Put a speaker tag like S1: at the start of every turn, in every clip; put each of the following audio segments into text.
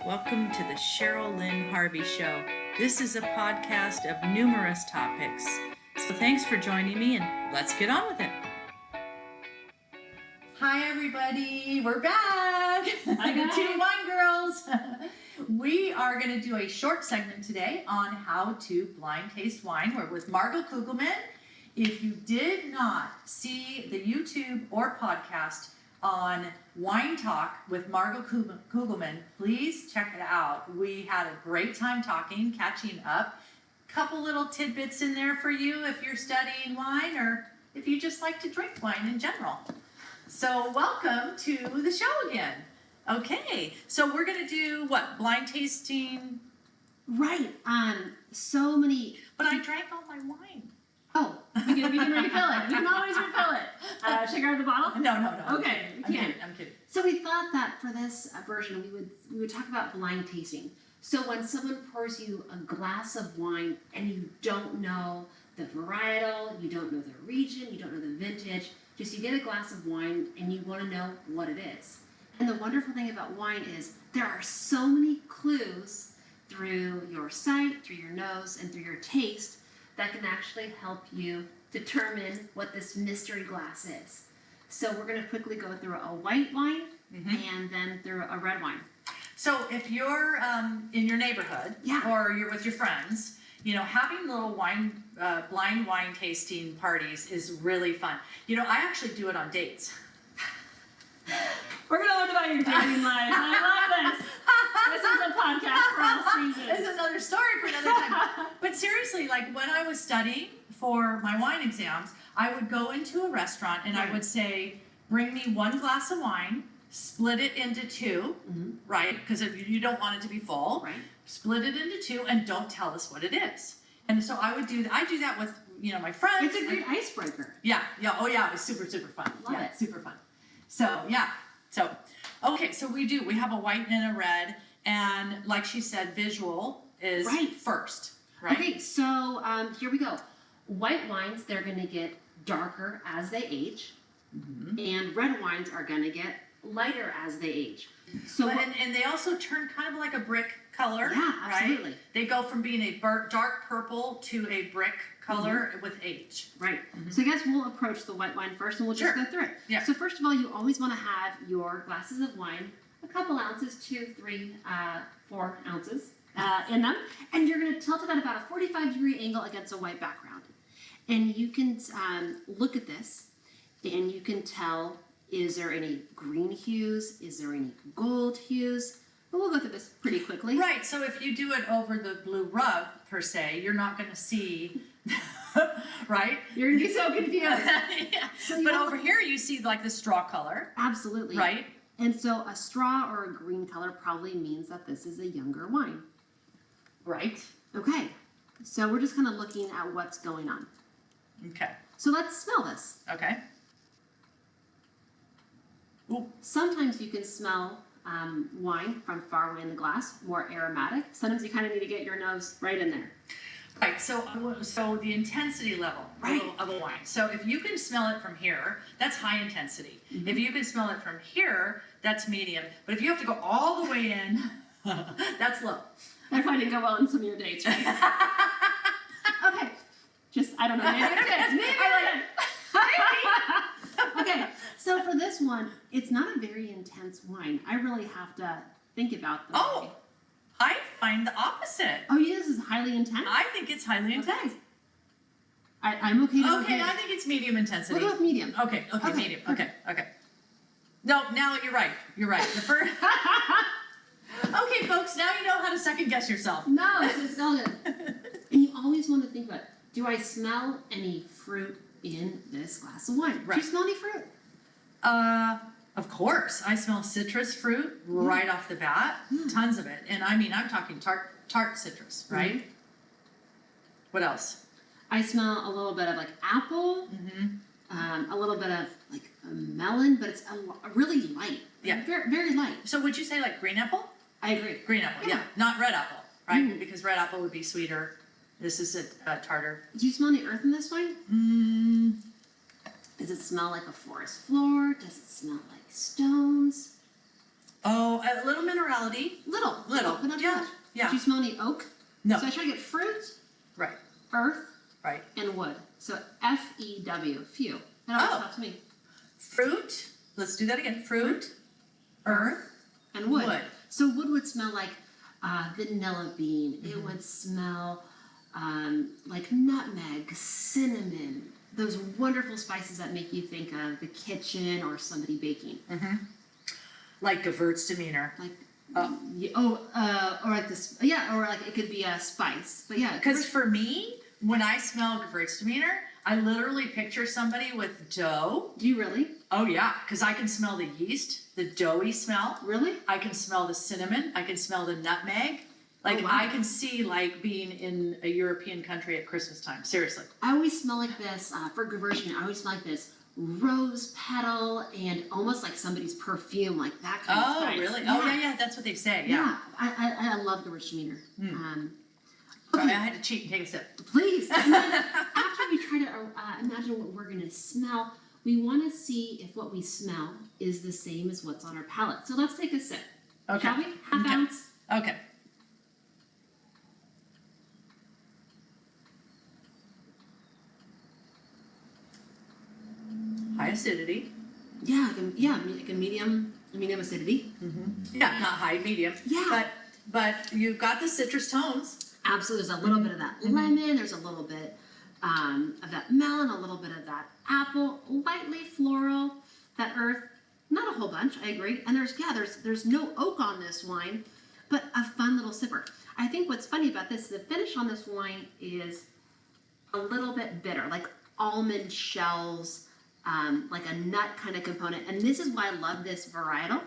S1: Welcome to the Sheryl Lynn Harvey Show. This is a podcast of numerous topics. So thanks for joining me, and let's get on with it. Hi, everybody. We're back.
S2: Hi,
S1: The
S2: guys.
S1: two wine girls. We are going to do a short segment today on how to blind taste wine. We're with Margaux Kugleman. If you did not see the YouTube or podcast on Wine Talk with Margaux Kugleman, please check it out. We had a great time talking, catching up. Couple little tidbits in there for you if you're studying wine or if you just like to drink wine in general. So welcome to the show again. Okay, so we're gonna do what? Blind tasting?
S2: Right. So many.
S1: But I drank all my wine.
S2: Oh, we can refill it. We can always refill it. Should I grab the bottle?
S1: No.
S2: Okay, we can.
S1: I'm kidding.
S2: So we thought that for this version, we would talk about blind tasting. So when someone pours you a glass of wine and you don't know the varietal, you don't know the region, you don't know the vintage, just you get a glass of wine and you want to know what it is. And the wonderful thing about wine is there are so many clues through your sight, through your nose, and through your taste that can actually help you determine what this mystery glass is. So we're going to quickly go through a white wine and then through a red wine.
S1: So if you're in your neighborhood or you're with your friends, you know, having little blind wine tasting parties is really fun. You know, I actually do it on dates.
S2: We're going to learn about your dating life. I love this. This is a podcast for all seasons.
S1: This is another story for another time. But seriously, like when I was studying for my wine exams, I would go into a restaurant and I would say, bring me one glass of wine, split it into two, right? Because you don't want it to be full.
S2: Right.
S1: Split it into two and don't tell us what it is. And so I do that with, you know, my friends.
S2: It's a great icebreaker.
S1: Yeah. Oh yeah, it was super fun.
S2: Love it.
S1: Super fun. So okay, so we have a white and a red, and like she said, visual is first, right?
S2: Okay, so here we go. White wines, they're going to get darker as they age, and red wines are going to get lighter as they age. So,
S1: and they also turn kind of like a brick color.
S2: Yeah, absolutely.
S1: Right? They go from being a dark purple to a brick color with age.
S2: Right. So I guess we'll approach the white wine first, and we'll just go through it.
S1: Yeah.
S2: So first of all, you always want to have your glasses of wine, a couple ounces, 2, 3, 4 ounces in them, and you're going to tilt it at about a 45-degree angle against a white background. And you can look at this, and you can tell, is there any green hues? Is there any gold hues? But we'll go through this pretty quickly.
S1: Right, so if you do it over the blue rug, per se, you're not going to see, right?
S2: You're going to be so confused.
S1: Yeah.
S2: So
S1: but over here you see like the straw color.
S2: Absolutely.
S1: Right?
S2: And so a straw or a green color probably means that this is a younger wine.
S1: Right.
S2: Okay, so we're just kind of looking at what's going on.
S1: Okay.
S2: So let's smell this.
S1: Okay. Ooh.
S2: Sometimes you can smell wine from far away in the glass, more aromatic. Sometimes you kind of need to get your nose right in there.
S1: Right, so the intensity level of a wine. So if you can smell it from here, that's high intensity. If you can smell it from here, that's medium. But if you have to go all the way in, that's low.
S2: That probably didn't go well in some of your dates, right? Okay, I don't know, maybe it did. Maybe it did. Okay, so for this one, it's not a very intense wine. I really have to think about the
S1: Oh, I find the opposite.
S2: Oh, this is highly intense?
S1: I think it's highly intense.
S2: I'm okay to
S1: Okay, I think it's medium intensity.
S2: We'll go with medium.
S1: Okay, medium. Okay. No, now you're right. The first. Okay, folks, now you know how to second guess yourself.
S2: No, it's all good. And you always want to think about, do I smell any fruit in this glass of wine?
S1: Right.
S2: Do you smell any fruit?
S1: Of course. I smell citrus fruit right off the bat. Tons of it. And I mean, I'm talking tart citrus, right? What else?
S2: I smell a little bit of like apple, a little bit of like a melon, but it's really light.
S1: Yeah.
S2: Very, very light.
S1: So would you say like green apple?
S2: I agree.
S1: Green apple, yeah. Not red apple, right? Because red apple would be sweeter. This is a tartar.
S2: Do you smell any earth in this wine? Does it smell like a forest floor? Does it smell like stones?
S1: Oh, a little minerality.
S2: Little.
S1: Yeah,
S2: gosh.
S1: yeah.
S2: Do you smell any oak?
S1: No.
S2: So I try to get fruit,
S1: Right,
S2: earth,
S1: right.
S2: and wood. So FEW, few. That always
S1: Oh.
S2: helps me.
S1: Fruit, let's do that again. Fruit, earth,
S2: And wood.
S1: wood.
S2: So wood would smell like vanilla bean. It would smell like nutmeg, cinnamon, those wonderful spices that make you think of the kitchen or somebody baking.
S1: Like Gewürztraminer.
S2: Like,
S1: Oh.
S2: or like this, yeah, or like it could be a spice. But yeah,
S1: Because for me, when I smell Gewürztraminer, I literally picture somebody with dough.
S2: do you really?
S1: Oh yeah, because I can smell the yeast, the doughy smell.
S2: Really?
S1: I can smell the cinnamon. I can smell the nutmeg. Like
S2: Oh, wow.
S1: I can see like being in a European country at Christmas time. Seriously.
S2: I always smell like this for Gewürztraminer. I always smell like this rose petal and almost like somebody's perfume, like that kind of
S1: Oh
S2: spice.
S1: really? Oh yeah. That's what they say. Yeah.
S2: I love Gewürztraminer.
S1: Sorry,
S2: Okay.
S1: I had to cheat and take a sip.
S2: Please. And then after we try to imagine what we're going to smell, we want to see if what we smell is the same as what's on our palate. So let's take a sip.
S1: Okay.
S2: Shall we? Half
S1: Okay.
S2: ounce.
S1: Okay. High acidity.
S2: Yeah, like a medium acidity.
S1: Yeah, not high, medium.
S2: Yeah.
S1: But you've got the citrus tones.
S2: Absolutely. There's a little bit of that lemon. There's a little bit of that melon, a little bit of that apple, lightly floral, that earth. Not a whole bunch, I agree. And there's no oak on this wine, but a fun little sipper. I think what's funny about this, the finish on this wine is a little bit bitter, like almond shells, like a nut kind of component. And this is why I love this varietal,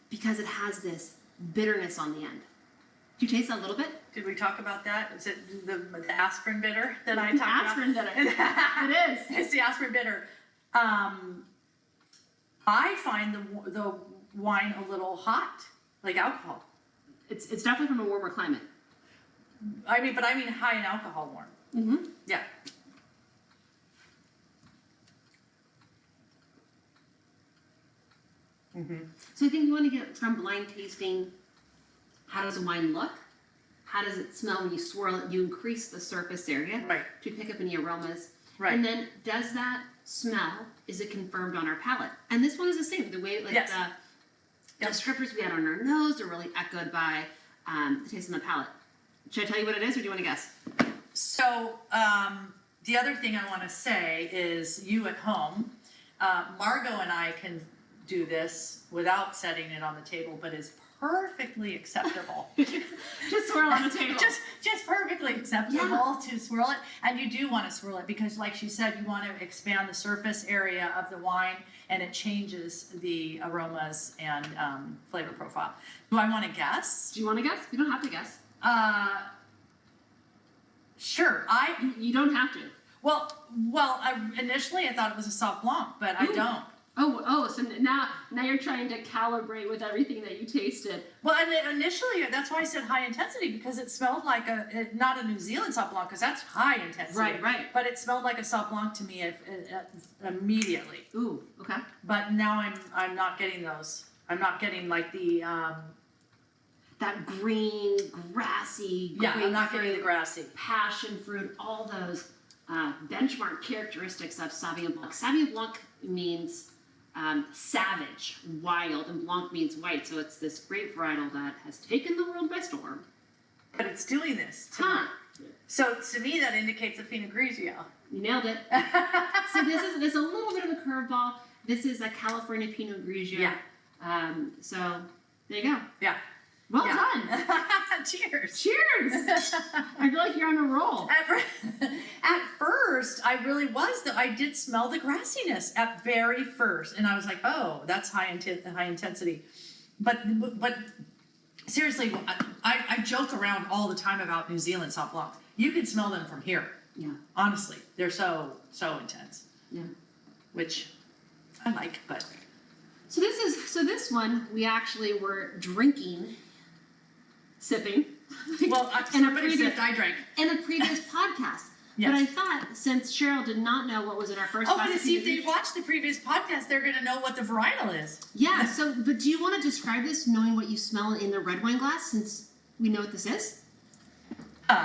S2: because it has this bitterness on the end. Do you taste that a little bit?
S1: Did we talk about that? Is it the aspirin bitter that I talked about?
S2: Aspirin bitter. It is.
S1: It's the aspirin bitter. I find the wine a little hot, like alcohol.
S2: It's definitely from a warmer climate.
S1: I mean high in alcohol warm.
S2: Mm-hmm.
S1: Yeah.
S2: So I think you want to get from blind tasting, how does a wine look? How does it smell when you swirl it? You increase the surface area
S1: Right.
S2: to pick up any aromas.
S1: Right.
S2: And then does that smell, is it confirmed on our palate? And this one is the same. The way like
S1: Yes.
S2: the descriptors we had on our nose are really echoed by the taste on the palate. Should I tell you what it is or do you want to guess?
S1: So the other thing I want to say is you at home, Margaux and I can do this without setting it on the table, but is perfectly acceptable.
S2: Just swirl on the table.
S1: just perfectly acceptable to swirl it. And you do want to swirl it because like she said, you want to expand the surface area of the wine and it changes the aromas and flavor profile. Do I want to guess?
S2: Do you want to guess? You don't have to guess.
S1: Sure.
S2: You don't have to.
S1: Well, initially I thought it was a Sauv Blanc, but I
S2: Ooh.
S1: don't.
S2: Oh, so now you're trying to calibrate with everything that you tasted.
S1: Well, and initially that's why I said high intensity because it smelled like not a New Zealand Sauv Blanc because that's high intensity.
S2: Right.
S1: But it smelled like a Sauv Blanc to me immediately.
S2: Ooh, okay.
S1: But now I'm not getting those. I'm not getting like the
S2: That green, grassy,
S1: I'm not getting the
S2: grapefruit,
S1: grassy.
S2: passion fruit, all those benchmark characteristics of Sauvignon Blanc. Sauvignon Blanc means savage, wild, and Blanc means white. So it's this grape varietal that has taken the world by storm.
S1: But it's doing this to
S2: Huh.
S1: me. So to me that indicates a Pinot Grigio.
S2: You nailed it. So this is a little bit of a curveball. This is a California Pinot Grigio.
S1: Yeah.
S2: So there you go.
S1: Yeah.
S2: Well
S1: Yeah.
S2: done.
S1: Cheers.
S2: Cheers. I feel like you're on a roll.
S1: At first, I really was. I did smell the grassiness at very first, and I was like, "Oh, that's high intensity." But seriously, I joke around all the time about New Zealand Sauv Blanc. You can smell them from here.
S2: Yeah.
S1: Honestly, they're so intense.
S2: Yeah.
S1: Which I like, but
S2: So this one we actually were sipping.
S1: well,
S2: in a
S1: somebody
S2: previous
S1: said I drank.
S2: in a previous podcast.
S1: Yes.
S2: But I thought since Sheryl did not know what was in our first
S1: Oh, but
S2: recipe,
S1: to see if they watched the previous podcast, they're going to know what the varietal is.
S2: yeah. So, but do you want to describe this, knowing what you smell in the red wine glass, since we know what this is?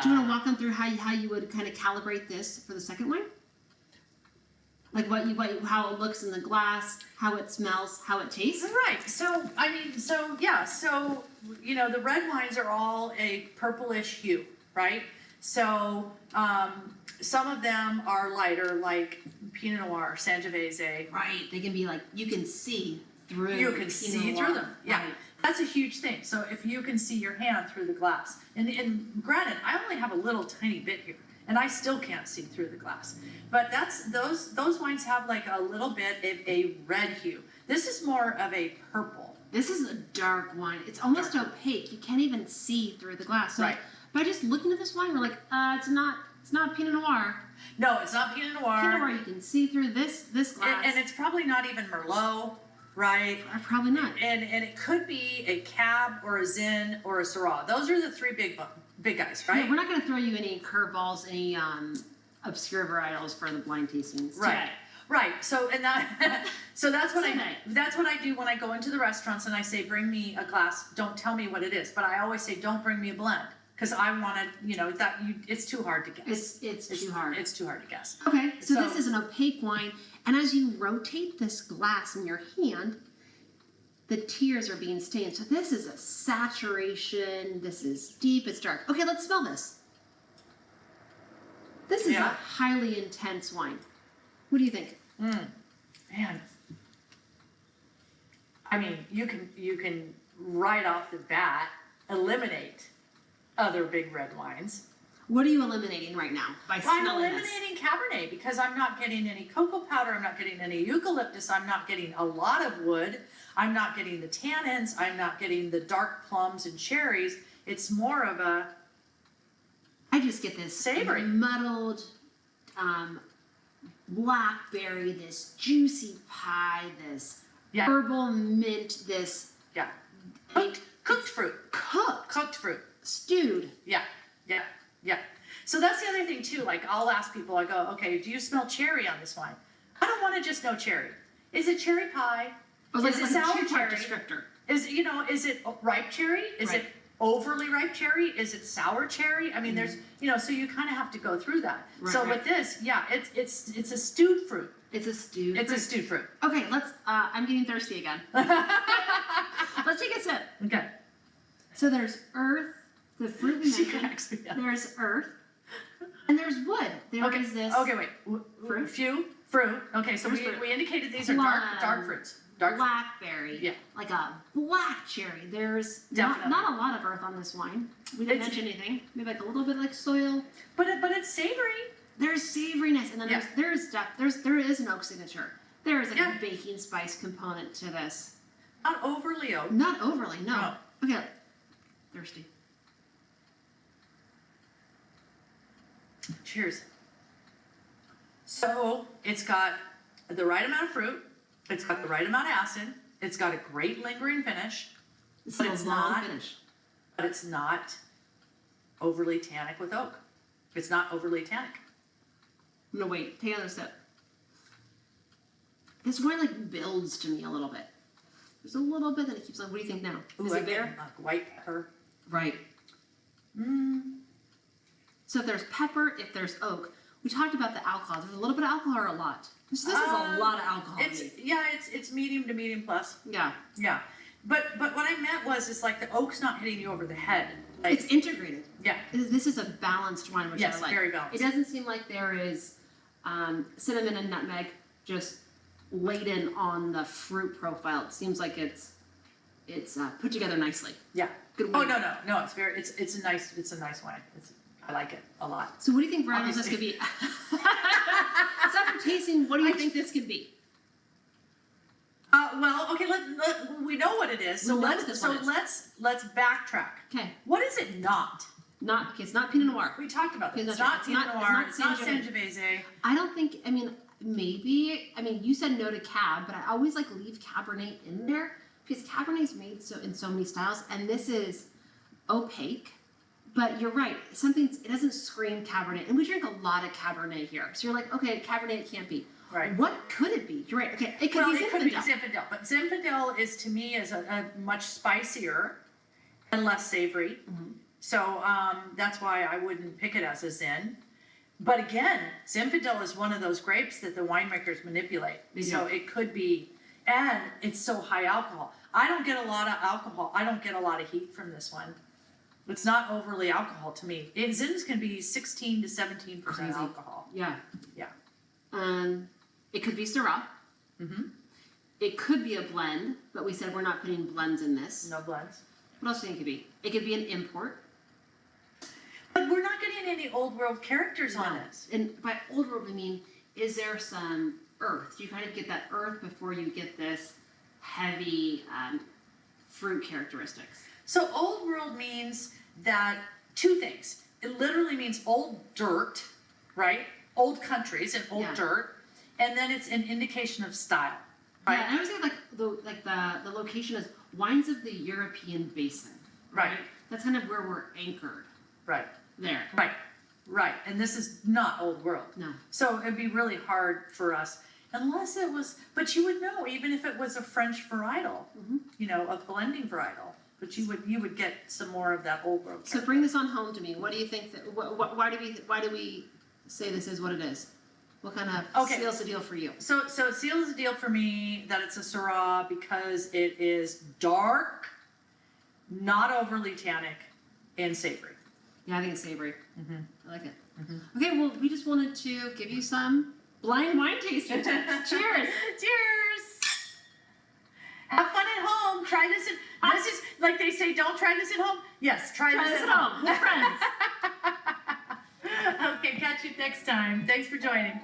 S2: Do you want to walk them through how you would kind of calibrate this for the second wine? Like how it looks in the glass, how it smells, how it tastes?
S1: Right. So, So, the red wines are all a purplish hue, right? So, some of them are lighter, like Pinot Noir, Sangiovese.
S2: Right. They can be like, you can see through.
S1: You can see through them. Yeah.
S2: Right.
S1: That's a huge thing. So if you can see your hand through the glass, and granted, I only have a little tiny bit here, and I still can't see through the glass. But those wines have like a little bit of a red hue. This is more of a purple.
S2: This is a dark wine. It's almost opaque. You can't even see through the glass. So
S1: Right.
S2: by just looking at this wine, we're like, it's not Pinot Noir.
S1: No, it's not Pinot Noir.
S2: Pinot Noir, you can see through this glass.
S1: And it's probably not even Merlot, right?
S2: Or probably not.
S1: And it could be a Cab or a Zin or a Syrah. Those are the three big guys, right?
S2: Yeah, we're not going to throw you any curveballs, any obscure varietals for the blind tastings
S1: Right.
S2: today.
S1: Right. So that's what
S2: Today.
S1: that's what I do when I go into the restaurants and I say, bring me a glass. Don't tell me what it is, but I always say, don't bring me a blend, because I want to, it's too hard to guess.
S2: It's too hard.
S1: It's too hard to guess.
S2: Okay, so
S1: So-
S2: this is an opaque wine, and as you rotate this glass in your hand, the tears are being stained. So this is a saturation. This is deep. It's dark. Okay, let's smell this. This is
S1: Yeah.
S2: a highly intense wine. What do you think?
S1: Man, I mean, you can right off the bat eliminate other big red wines.
S2: What are you eliminating right now by
S1: I'm
S2: smelling this?
S1: eliminating Cabernet because I'm not getting any cocoa powder. I'm not getting any eucalyptus. I'm not getting a lot of wood. I'm not getting the tannins. I'm not getting the dark plums and cherries. It's more of a
S2: I just get this
S1: Savory.
S2: muddled blackberry, this juicy pie, this
S1: Yeah.
S2: herbal mint, this
S1: yeah
S2: a
S1: cooked fruit.
S2: cooked
S1: Fruit.
S2: stewed.
S1: Yeah. So that's the other thing too. Like I'll ask people, I go, okay, do you smell cherry on this wine? I don't want to just know cherry. Is it cherry pie? Is it sour cherry?
S2: Descriptor.
S1: Is it ripe cherry? Is
S2: Right.
S1: it overly ripe cherry? Is it sour cherry? I mean, there's so you kind of have to go through that.
S2: Right,
S1: So
S2: right.
S1: with this, yeah, it's a stewed fruit.
S2: It's a stewed.
S1: It's a stewed fruit.
S2: Okay, let's. I'm getting thirsty again. Let's take a sip.
S1: Okay.
S2: So there's earth, the fruit we
S1: She
S2: mentioned.
S1: cracks me up.
S2: There's earth, and there's wood. There is this.
S1: Okay, wait.
S2: Fruit?
S1: Fruit. Okay, so
S2: There's fruit.
S1: we indicated these are
S2: Plum.
S1: dark fruits. Dark fruit.
S2: Blackberry.
S1: Yeah.
S2: Like a black cherry. There's
S1: Definitely.
S2: not a lot of earth on this wine. We didn't
S1: It's-
S2: mention anything. Maybe like a little bit like soil.
S1: But it's savory.
S2: There's savoriness, and then
S1: Yeah.
S2: there is an oak signature. There is like
S1: Yeah.
S2: a baking spice component to this.
S1: Not overly oak.
S2: Not overly, no. Okay. Thirsty.
S1: Cheers. So it's got the right amount of fruit. It's got the right amount of acid. It's got a great lingering finish,
S2: This
S1: But
S2: is
S1: it's
S2: a long
S1: not-
S2: finish.
S1: but it's not overly tannic with oak. It's not overly tannic.
S2: I'm gonna wait. Take another sip. This wine like builds to me a little bit. There's a little bit that it keeps on. What do you think now?
S1: Ooh,
S2: Is
S1: I
S2: it there?
S1: get like white pepper.
S2: Right. So if there's pepper, if there's oak, we talked about the alcohol. There's a little bit of alcohol or a lot. So this is a lot of alcohol. to me.
S1: It's medium to medium plus.
S2: Yeah.
S1: Yeah. But what I meant was it's like the oak's not hitting you over the head. Like
S2: It's integrated.
S1: yeah.
S2: This is a balanced wine, which
S1: Yes,
S2: I like.
S1: very balanced.
S2: It doesn't seem like there is cinnamon and nutmeg just laden on the fruit profile. It seems like it's put together nicely.
S1: Yeah.
S2: Good
S1: Oh
S2: wine.
S1: no, it's a nice wine. I like it a lot.
S2: So what do you think varietals this could be? Aside from tasting, what do you think this could be?
S1: Well, okay. We know what it is. So
S2: We know what
S1: let's
S2: this
S1: so
S2: one is.
S1: let's backtrack.
S2: Okay.
S1: What is it not?
S2: It's not Pinot Noir.
S1: We talked about this.
S2: Okay,
S1: It's
S2: that's right.
S1: not
S2: It's
S1: Pinot
S2: not-
S1: Noir.
S2: it's
S1: It's
S2: not
S1: not
S2: Sangiovese.
S1: Sangiovese.
S2: I don't think, maybe, you said no to Cab, but I always like leave Cabernet in there because Cabernet's made in so many styles, and this is opaque, But you're right. It doesn't scream Cabernet, and we drink a lot of Cabernet here. So you're like, okay, Cabernet it can't be.
S1: Right.
S2: What could it be? You're right. Okay, it could be Zinfandel.
S1: It could be Zinfandel, but Zinfandel is to me is a much spicier and less savory. So that's why I wouldn't pick it as a Zin. But again, Zinfandel is one of those grapes that the winemakers manipulate. So it could be, and it's so high alcohol. I don't get a lot of alcohol. I don't get a lot of heat from this one. It's not overly alcohol to me. Zins can be 16 to 17%
S2: Crazy.
S1: alcohol.
S2: Yeah.
S1: Yeah.
S2: It could be Syrah. It could be a blend, but we said we're not putting blends in this.
S1: No blends.
S2: What else do you think it could be? It could be an import.
S1: But we're not getting any old world characters on it.
S2: And by old world, we mean, is there some earth? Do you kind of get that earth before you get this heavy fruit characteristics?
S1: So old world means that two things. It literally means old dirt, right? Old countries and old dirt. And then it's an indication of style, right?
S2: Yeah, and I would say the location is wines of the European basin.
S1: Right.
S2: That's kind of where we're anchored.
S1: Right.
S2: There.
S1: Right. And this is not old world.
S2: No.
S1: So it'd be really hard for us unless it was, but you would know, even if it was a French varietal, you know, a blending varietal, but you would get some more of that old world.
S2: So bring this on home to me. What do you think that, why do we say this is what it is? What kind of seals the deal for you?
S1: So it seals the deal for me that it's a Syrah because it is dark, not overly tannic, and savory.
S2: Yeah, I think it's savory. I like it. Okay, well, we just wanted to give you some blind wine tasting. Cheers!
S1: Cheers! Have fun at home. Try this. This is like they say. Don't try this at home. Yes, try this at home.
S2: With friends.
S1: Okay, catch you next time. Thanks for joining.